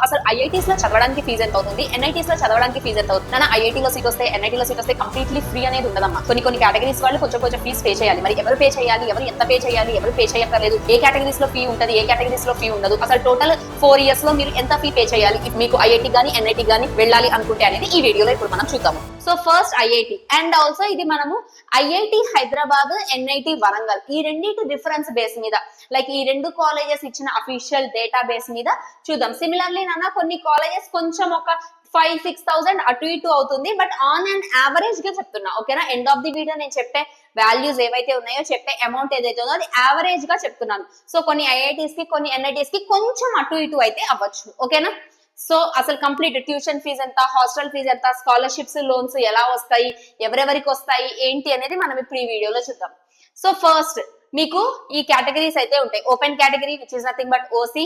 అసలు ఐఐటీస్ లో చదవడానికి ఫీజు ఎంత అవుతుంది, ఎన్ఐటీస్ లో చదవడానికి ఫీజు ఎంత అవుతుంది? నా ఐఐటీలో సీట్ వస్తే ఎన్ఐటీలో సీట్ వస్తే కంప్లీట్లీ ఫ్రీ అనేది ఉండదమ్మా. కొన్ని కేటగిరీస్ వాళ్ళు కొంచెం ఫీజు పే చేయాలి. మరి ఎవరు పే చేయాలి, ఎవరు ఎంత పే చేయాలి, ఎవరు పే చేయక్కర్లేదు, ఏ కేటగిరీస్ లో ఫీ ఉంటుంది, ఏ కేటగిరీస్ లో ఫీ ఉండదు, అసలు టోటల్ 4 years లో మీరు ఎంత ఫీ పే చేయాలి మీకు ఐఐటీ గానీ ఎన్ఐటీ గానీ వెళ్ళాలి అనుకుంటే అనేది ఈ వీడియోలో ఇప్పుడు మనం చూద్దాము. So first IIT and also ఇది మనము ఐఐటి హైదరాబాద్, ఎన్ఐటి వరంగల్ ఈ రెండింటి డిఫరెన్స్ బేస్ మీద లైక్ ఈ రెండు కాలేజెస్ ఇచ్చిన అఫీషియల్ డేటా బేస్ మీద చూద్దాం. సిమిలర్లీ నాన్న కొన్ని కాలేజెస్ కొంచెం ఒక 5-6,000 అటు ఇటు అవుతుంది, బట్ ఆన్ అండ్ యావరేజ్ గా చెప్తున్నా. ఓకేనా? ఎండ్ ఆఫ్ ది వీడియో నేను చెప్పే వాల్యూస్ ఏవైతే ఉన్నాయో, చెప్పే అమౌంట్ ఏదైతే ఉందో అది యావరేజ్ గా చెప్తున్నాను. సో కొన్ని ఐఐటీస్ కి కొన్ని ఎన్ఐటీస్ కి కొంచెం అటు ఇటు అయితే అవ్వచ్చు. ఓకేనా? సో అసలు కంప్లీట్ ట్యూషన్ ఫీజు ఎంత, హాస్టల్ ఫీజు ఎంత, స్కాలర్షిప్స్, లోన్స్ ఎలా వస్తాయి, ఎవరెవరికి వస్తాయి, ఏంటి అనేది మనం ఇప్పుడు ఈ వీడియోలో చూద్దాం. సో ఫస్ట్ మీకు ఈ కేటగిరీస్ అయితే ఉంటాయి. Open category which is nothing but OC,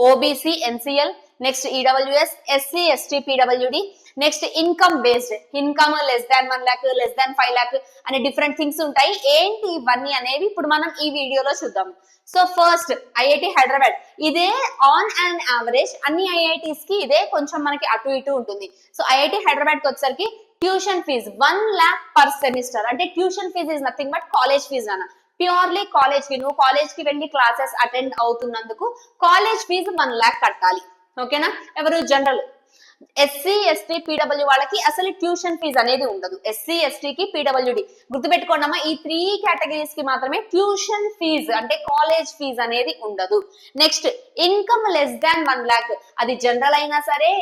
OBC, NCL, next EWS, SC, ST, PWD, next income based, income less than 1 lakh, less than 5 lakh అనే డిఫరెంట్ థింగ్స్ ఉంటాయి. ఏంటి ఇవన్నీ అనేవి ఇప్పుడు మనం ఈ వీడియోలో చూద్దాం. సో ఫస్ట్ ఐఐటి హైదరాబాద్, ఇదే ఆన్ అండ్ యావరేజ్ అన్ని ఐఐటీస్ కి ఇదే కొంచెం మనకి అటు ఇటు ఉంటుంది. సో ఐఐటి హైదరాబాద్ కి వచ్చేసరికి tuition fees 1 lakh per semester. అంటే tuition fees is nothing but college fees అన్న, ప్యూర్లీ కాలేజ్ కి నువ్వు కాలేజ్ కి వెళ్ళి క్లాసెస్ అటెండ్ అవుతున్నందుకు కాలేజ్ ఫీజు 1 lakh కట్టాలి. ఓకేనా? ఎవరు? జనరల్. ఎస్సీ, ఎస్టీ, పీడబ్ల్యూ వాళ్ళకి అసలు ట్యూషన్ ఫీజు అనేది ఉండదు. ఎస్సీ, ఎస్టీకి, పీడబ్ల్యూడి గుర్తుపెట్టుకోండి అమ్మా, ఈ 3 కేటగిరీస్ కి మాత్రమే ట్యూషన్ ఫీజు అంటే కాలేజ్ ఫీజు అనేది ఉండదు. Next income less than 1 lakh, అది జనరల్ అయినా సరే,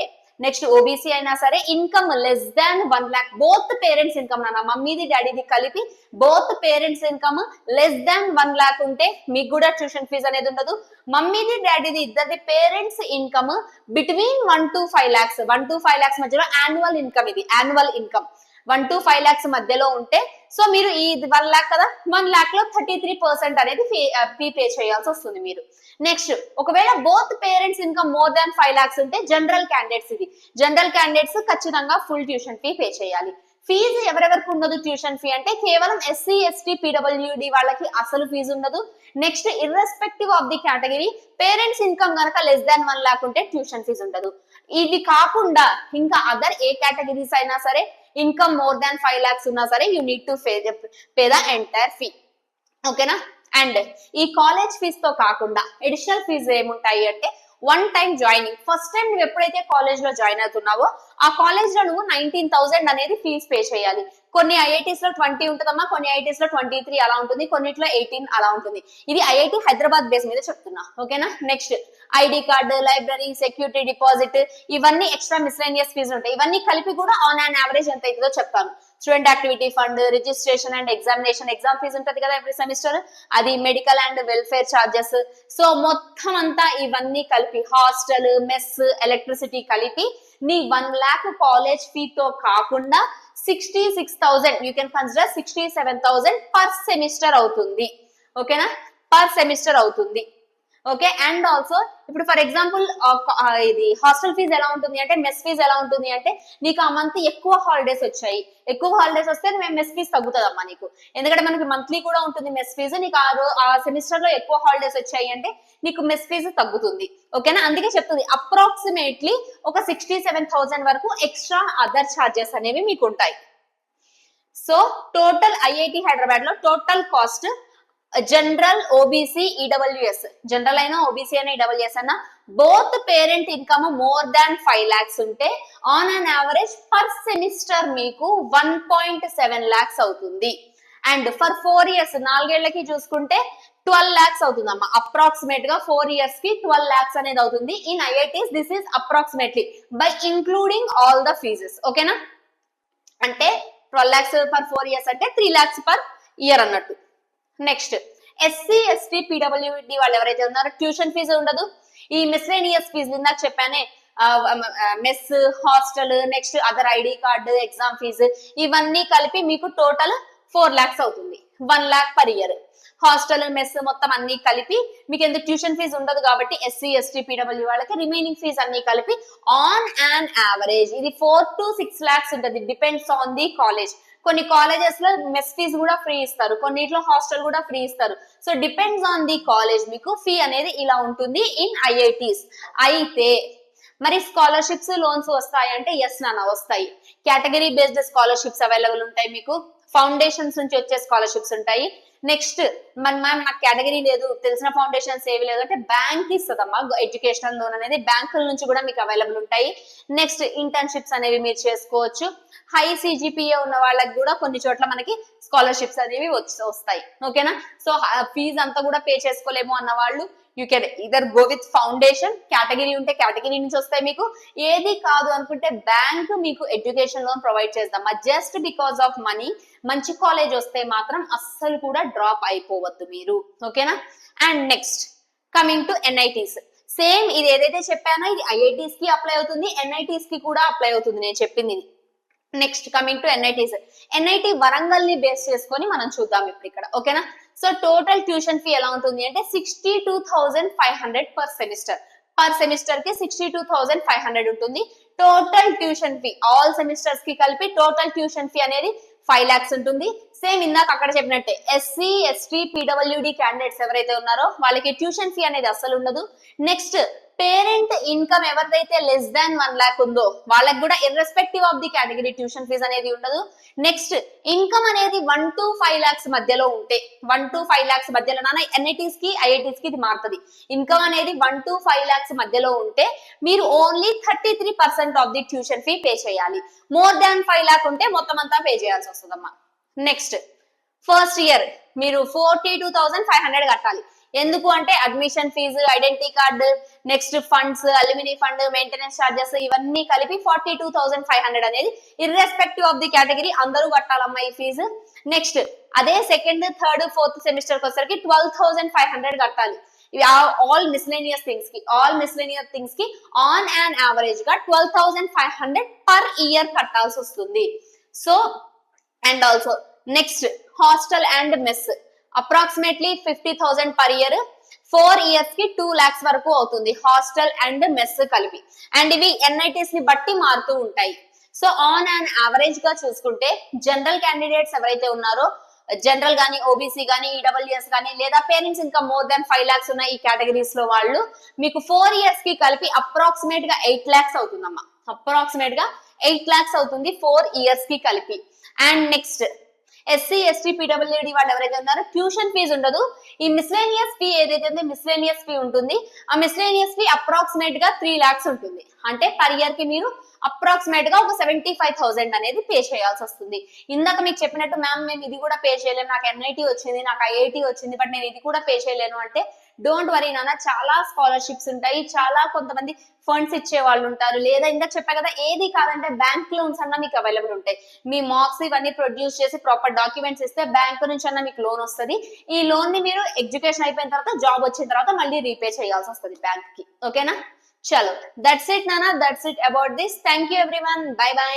నెక్స్ట్ ఓబీసీ అయినా సరే, income less than 1 lakh both parents income నాన్న, మమ్మీది డాడీది కలిపి both parents income less than 1 lakh ఉంటే మీకు కూడా ట్యూషన్ ఫీజు అనేది ఉండదు. మమ్మీది డాడీది ఇద్దరిది parents income between 1 to 5 lakhs, 1 to 5 lakhs మధ్యలో యాన్యువల్ ఇన్కమ్, ఇది యాన్యువల్ ఇన్కమ్ 1 to 5 lakhs మధ్యలో ఉంటే, సో మీరు ఈ 1 lakh కదా, 1 lakh లో 33% అనేది ఫీ పే చేయాల్సి వస్తుంది మీరు. నెక్స్ట్ ఒకవేళ both parents income more than 5 lakhs ఉంటే జనరల్ క్యాండిడేట్స్, ఇది జనరల్ క్యాండిడేట్స్ ఖచ్చితంగా ఫుల్ ట్యూషన్ ఫీ పే చేయాలి. ఫీజు ఎవరెవరికి ఉండదు ట్యూషన్ ఫీ అంటే కేవలం ఎస్సీ, ఎస్టీ, పీడబ్ల్యూడి వాళ్ళకి అసలు ఫీజు ఉండదు. Next irrespective of the category parents income కనుక లెస్ దాన్ 1 lakh ఉంటే ట్యూషన్ ఫీజు ఉండదు. ఇది కాకుండా ఇంకా అదర్ ఏ కేటగిరీస్ అయినా సరే ఇన్కమ్ మోర్ దాన్ 5 lakhs ఉన్నా సరే you need to pay the entire fee. ఓకేనా? అండ్ ఈ కాలేజ్ ఫీజ్ తో కాకుండా అడిషనల్ ఫీజు ఏముంటాయి అంటే one time joining. First time నువ్వు ఎప్పుడైతే కాలేజ్ లో జాయిన్ అవుతున్నావో ఆ కాలేజ్ లో నువ్వు 19,000 అనేది ఫీజు పే చేయాలి. కొన్ని ఐఐటీస్ లో 20 ఉంటుందమ్మా, కొన్ని ఐఐటీస్ లో 23 అలా ఉంటుంది, కొన్నిట్లో 18 అలా ఉంటుంది. ఇది ఐఐటి హైదరాబాద్ బేస్ మీద చెప్తున్నా. ఓకేనా? Next ID card, library, security deposit, ఇవన్నీ ఎక్స్ట్రా మిస్లేనియస్ ఫీజు ఉంటాయి. ఇవన్నీ కలిపి కూడా ఆన్ అండ్ యావరేజ్ ఎంత అవుతుందో చెప్తాను. Student activity fund, registration and examination, exam fees ఉంటుంది కదా ఎవ్రీ సెమిస్టర్, అది medical and welfare charges. So మొత్తం అంతా ఇవన్నీ కలిపి హాస్టల్, మెస్, ఎలక్ట్రిసిటీ కలిపి నీ 1 lakh కాలేజ్ ఫీతో కాకుండా 66,000, you can consider 67,000 per semester అవుతుంది. ఓకేనా? పర్ సెమిస్టర్ అవుతుంది. ఓకే. అండ్ ఆల్సో ఇప్పుడు ఫర్ ఎగ్జాంపుల్ ఇది హాస్టల్ ఫీజు ఎలా ఉంటుంది అంటే, మెస్ ఫీజు ఎలా ఉంటుంది అంటే, నీకు ఆ మంత్ ఎక్కువ హాలిడేస్ వచ్చాయి, ఎక్కువ హాలిడేస్ వస్తే మేము మెస్ ఫీజు తగ్గుతుందమ్మా నీకు. ఎందుకంటే మనకి మంత్లీ కూడా ఉంటుంది మెస్ ఫీజు, నీకు ఆ సెమిస్టర్ లో ఎక్కువ హాలిడేస్ వచ్చాయి అంటే నీకు మెస్ ఫీజు తగ్గుతుంది. ఓకేనా? అందుకే చెప్తుంది అప్రాక్సిమేట్లీ ఒక 67,000 వరకు ఎక్స్ట్రా అదర్ ఛార్జెస్ అనేవి మీకు ఉంటాయి. సో టోటల్ ఐఐటి హైదరాబాద్ లో total cost general, OBC, EWS, general అయినా ఓబీసీ అయినా ఈడబ్ల్యూఎస్ అయినా both parent income more than 5 lakhs ఉంటే on an average per semester మీకు 1.7 lakhs అవుతుంది. అండ్ ఫర్ 4 years 4 ఏళ్లకి చూసుకుంటే 12 lakhs అవుతుందమ్మా. అప్రాక్సిమేట్ గా 4 years కి 12 lakhs అనేది అవుతుంది. In IITs this is approximately by including all the fees. ఓకేనా? అంటే 12 lakhs ఫర్ 4 years అంటే 3 lakhs పర్ ఇయర్ అన్నట్టు. నెక్స్ట్ ఎస్సీ, ఎస్టీ, పీడబ్ల్యూడి వాళ్ళు ఎవరైతే ఉన్నారో ట్యూషన్ ఫీజు ఉండదు. ఈ మిస్లేనియస్ ఫీజు ఇందాక చెప్పానే, mess, hostel, next other ID card, exam fees, ఇవన్నీ కలిపి మీకు టోటల్ 4 lakhs అవుతుంది. 1 lakh per year. Hostel, mess మొత్తం అన్ని కలిపి మీకు ఎందుకు ట్యూషన్ ఫీజు ఉండదు కాబట్టి ఎస్సీ, ఎస్టీ, పీడబ్ల్యూ వాళ్ళకి రిమైనింగ్ ఫీజు అన్ని కలిపి ఆన్ అండ్ యావరేజ్ ఇది 4 to 6 lakhs ఉంటుంది. Depends on the college. కొన్ని కాలేజెస్ లో మెస్ ఫీజు కూడా ఫ్రీ ఇస్తారు, కొన్నిట్లో హాస్టల్ కూడా ఫ్రీ ఇస్తారు. So depends on the college మీకు ఫీ అనేది ఇలా ఉంటుంది ఇన్ ఐఐటీస్. అయితే మరి స్కాలర్షిప్స్ లోన్స్ వస్తాయి అంటే ఎస్ నాన్న వస్తాయి. కేటగిరీ బేస్డ్ స్కాలర్షిప్స్ అవైలబుల్ ఉంటాయి మీకు. ఫౌండేషన్స్ నుంచి వచ్చే స్కాలర్షిప్స్ ఉంటాయి. నెక్స్ట్ మ్యామ్ నాకు కేటగిరీ లేదు, తెలిసిన ఫౌండేషన్స్ ఏవి లేదు అంటే బ్యాంక్ ఇస్తుందమ్మా ఎడ్యుకేషనల్ లోన్ అనేది. బ్యాంకుల నుంచి కూడా మీకు అవైలబుల్ ఉంటాయి. నెక్స్ట్ ఇంటర్న్షిప్స్ అనేవి మీరు చేసుకోవచ్చు. హై సిజిపిఏ ఉన్న వాళ్ళకి కూడా కొన్ని చోట్ల మనకి స్కాలర్షిప్స్ అనేవి వస్తాయి. ఓకేనా? సో ఫీజ్ అంతా కూడా పే చేసుకోలేము అన్న వాళ్ళు you can either go with foundation. Category ఉంటే కేటగిరీ నుంచి వస్తాయి మీకు. ఏది కాదు అనుకుంటే బ్యాంక్ మీకు ఎడ్యుకేషన్ లోన్ ప్రొవైడ్ చేద్దామా. జస్ట్ బికాస్ ఆఫ్ మనీ మంచి కాలేజ్ వస్తే మాత్రం అస్సలు కూడా డ్రాప్ అయిపోవద్దు మీరు. ఓకేనా? And next coming to NITs. Same ఇది ఏదైతే చెప్పానో ఇది ఐఐటీస్ కి అప్లై అవుతుంది, ఎన్ఐటీస్ కి కూడా అప్లై అవుతుంది నేను చెప్పింది ఇది. Next coming to NITs. NIT Warangal ని బేస్ చేసుకొని మనం చూద్దాం ఇప్పుడు ఇక్కడ. ఓకేనా? సో టోటల్ ట్యూషన్ ఫీ ఎలా ఉంటుంది అంటే 62,500 పర్ సెమిస్టర్. పర్ సెమిస్టర్ కి 62,500 ఉంటుంది. Total tuition fee all semesters కి కలిపి టోటల్ ట్యూషన్ ఫీ అనేది 5 lakhs ఉంటుంది. సేమ్ ఇందాక అక్కడ చెప్పినట్టే ఎస్సీ ఎస్టీ పీడబ్ల్యూడి క్యాండిడేట్స్ ఎవరైతే ఉన్నారో వాళ్ళకి ట్యూషన్ ఫీ అనేది అస్సలు ఉండదు. నెక్స్ట్ పేరెంట్ ఇన్కమ్ ఎవరిదైతే లెస్ దాన్ 1 lakh ఉందో వాళ్ళకి కూడా irrespective of the category tuition fees అనేది ఉండదు. నెక్స్ట్ ఇన్కమ్ అనేది 1 to 5 lakhs మధ్యలో ఉంటే 1 to 5 lakhs మధ్యలో నాన్న ఎన్ఐటీస్ కి ఐఐటీస్ కి ఇది మారుతుంది. ఇన్కమ్ అనేది 1 to 5 lakhs మధ్యలో ఉంటే మీరు only 33% of the tuition fee pay చేయాలి. మోర్ దాన్ 5 lakh ఉంటే మొత్తం అంతా పే చేయాల్సి వస్తుందమ్మా. నెక్స్ట్ ఫస్ట్ ఇయర్ మీరు 42,500 కట్టాలి. ఎందుకు అంటే admission fees, identity card, next funds, alumni fund, maintenance charges ఇవన్నీ కలిపి 42,500 అనేది ఇర్రెస్పెక్టివ్ ఆఫ్ ది కేటగిరీ అందరూ కట్టాలమ్మా ఈ ఫీజు. నెక్స్ట్ అదే సెకండ్ థర్డ్ ఫోర్త్ సెమిస్టర్ కి వచ్చేసరికి 12,500 కట్టాలి. ఇవి ఆల్ మిస్లేనియస్ థింగ్స్ కి ఆన్ అండ్ యావరేజ్ గా 12,500 పర్ ఇయర్ కట్టాల్సి వస్తుంది. So and also next hostel and mess approximately 50,000 per year. 4 years కి 2 lakhs వరకు అవుతుంది హాస్టల్ అండ్ మెస్ కలిపి. అండ్ ఇవి ఎన్ఐటీస్ ని బట్టి మారుతూ ఉంటాయి. సో ఆన్ అండ్ యావరేజ్ గా చూసుకుంటే జనరల్ క్యాండిడేట్స్ ఎవరైతే ఉన్నారో జనరల్ గానీ ఓబీసీ గానీ ఈడబ్ల్యూఎస్ గానీ లేదా పేరెంట్స్ ఇంకా మోర్ దాన్ 5 lakhs ఉన్న ఈ కేటగిరీస్ లో వాళ్ళు మీకు 4 years కి కలిపి అప్రాక్సిమేట్ గా 8 lakhs అవుతుందమ్మా. అప్రాక్సిమేట్ గా 8 lakhs అవుతుంది 4 years కి కలిపి. And next SC ST PWD వాళ్ళు ఎవరైతే ఉన్నారో ట్యూషన్ ఫీజు ఉండదు. ఈ మిస్లేనియస్ ఫీ ఏదైతే ఉందో మిస్లేనియస్ ఫీ ఉంటుంది. ఆ మిస్లేనియస్ ఫీ అప్రాక్సిమేట్ గా 3 lakhs ఉంటుంది. అంటే పర్ ఇయర్ కి మీరు అప్రాక్సిమేట్ గా ఒక 75,000 అనేది పే చేయాల్సి వస్తుంది. ఇందాక మీకు చెప్పినట్టు మ్యామ్ మేము ఇది కూడా పే చేయలేము, నాకు ఎన్ఐటి వచ్చింది, నాకు ఐఐటి వచ్చింది, బట్ నేను ఇది కూడా పే చేయలేను అంటే డోంట్ వరీ నాన్న. చాలా స్కాలర్షిప్స్ ఉంటాయి, చాలా కొంతమంది ఫండ్స్ ఇచ్చే వాళ్ళు ఉంటారు, లేదా ఇంకా చెప్పా కదా ఏది కాదంటే బ్యాంక్ లోన్స్ అన్న మీకు అవైలబుల్ ఉంటాయి. మీ మార్క్స్ ఇవన్నీ ప్రొడ్యూస్ చేసి ప్రాపర్ డాక్యుమెంట్స్ ఇస్తే బ్యాంక్ నుంచి అన్న మీకు లోన్ వస్తుంది. ఈ లోన్ ని మీరు ఎడ్యుకేషన్ అయిపోయిన తర్వాత జాబ్ వచ్చిన తర్వాత మళ్ళీ రీపే చేయాల్సి వస్తుంది బ్యాంక్ కి. ఓకేనా? చలో దట్స్ ఇట్ నాన్న, that's it about this. Thank you everyone. By by.